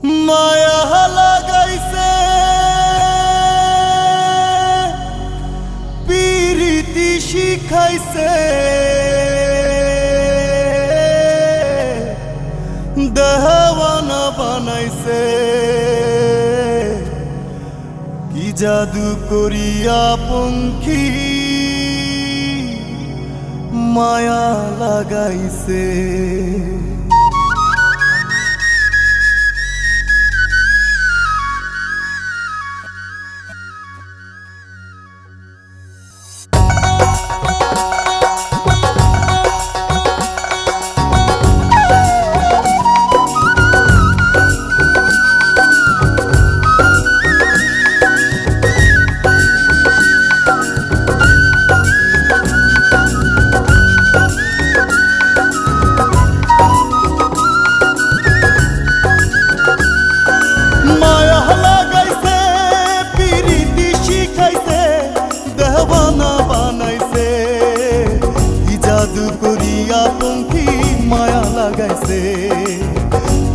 মায়া লাগাইছে পিরিতি শিখাইছে দেওয়ানা বানাইছে কি জাদু করিয়া পঙ্খী মায়া লাগাইছে।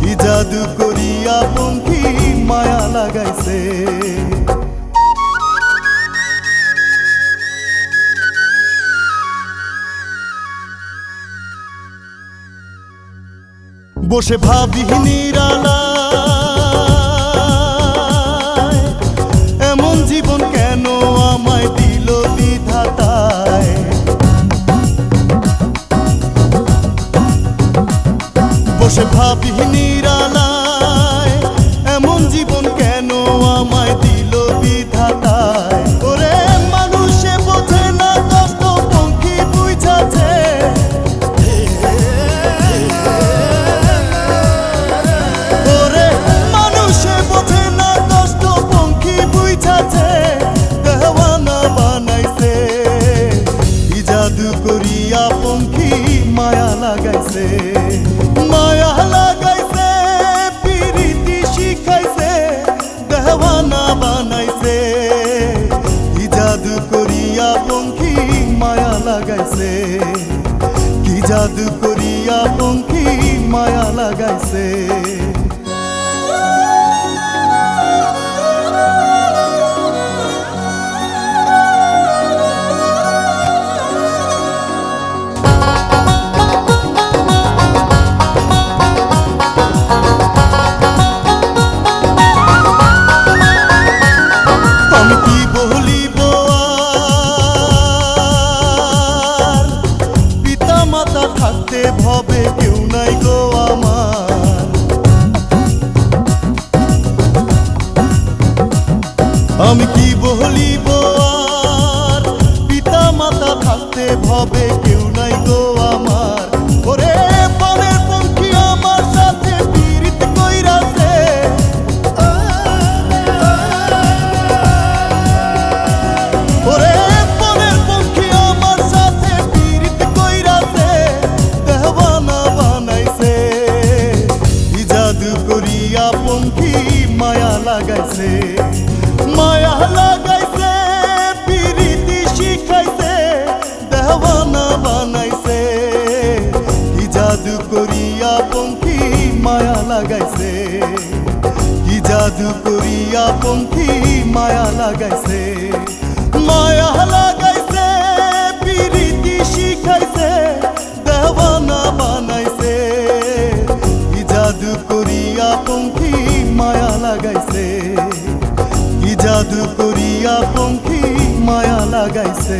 কি জাদু করিয়া পঙ্খী মায়া লাগাইছে। বসে ভাবি নিরালায় এমন জীবন কেন আমায় দিল বিধাতায়। বসে ভাবি নিরালায় এমন জীবন কেন আমায় দিল বিধাতায়। ওরে মানুষে বোঝে না কষ্ট পঙ্খী বুঝাছে। ওরে মানুষে বোঝে না কষ্ট পঙ্খী বুঝাছে দেওয়ানা বানাইছে কি জাদু করিয়া পঙ্খী মায়া লাগাইছে। মায়া লাগাইছে পিরিতি শিখাইছে দেওয়ানা বানাইছে কি জাদু করিয়া পঙ্খী মায়া লাগাইছে। কি জাদু করিয়া পঙ্খী মায়া লাগাইছে। থাকতে ভবে কেউ নাই গো আমার। আমি কি বলিব আর পিতা মাতা থাকতে ভবে কেউ নাই গো আমার। ওরে বনের পঙ্খী আমার সাথে পীড়িত কইরাছে। ওরে বনের পঙ্খী আমার সাথে পীড়িত কইরাছে দেওয়ানা বানাইছে কি জাদু করিয়া পঙ্খী মায়া লাগাইছে। মায়া লাগাইছে পিরিতি শিখাইছে দেওয়ানা বানাইছে কি জাদু করিয়া পঙ্খী মায়া লাগাইছে। কি জাদু করিয়া পঙ্খী মায়া লাগাইছে। মায়া লাগাইছে পিরিতি শিখাইছে দেওয়ানা বানাইছে কি জাদু করিয়া পঙ্খী মায়া লাগাইছে। কি জাদু করিয়া পঙ্খী মায়া লাগাইছে।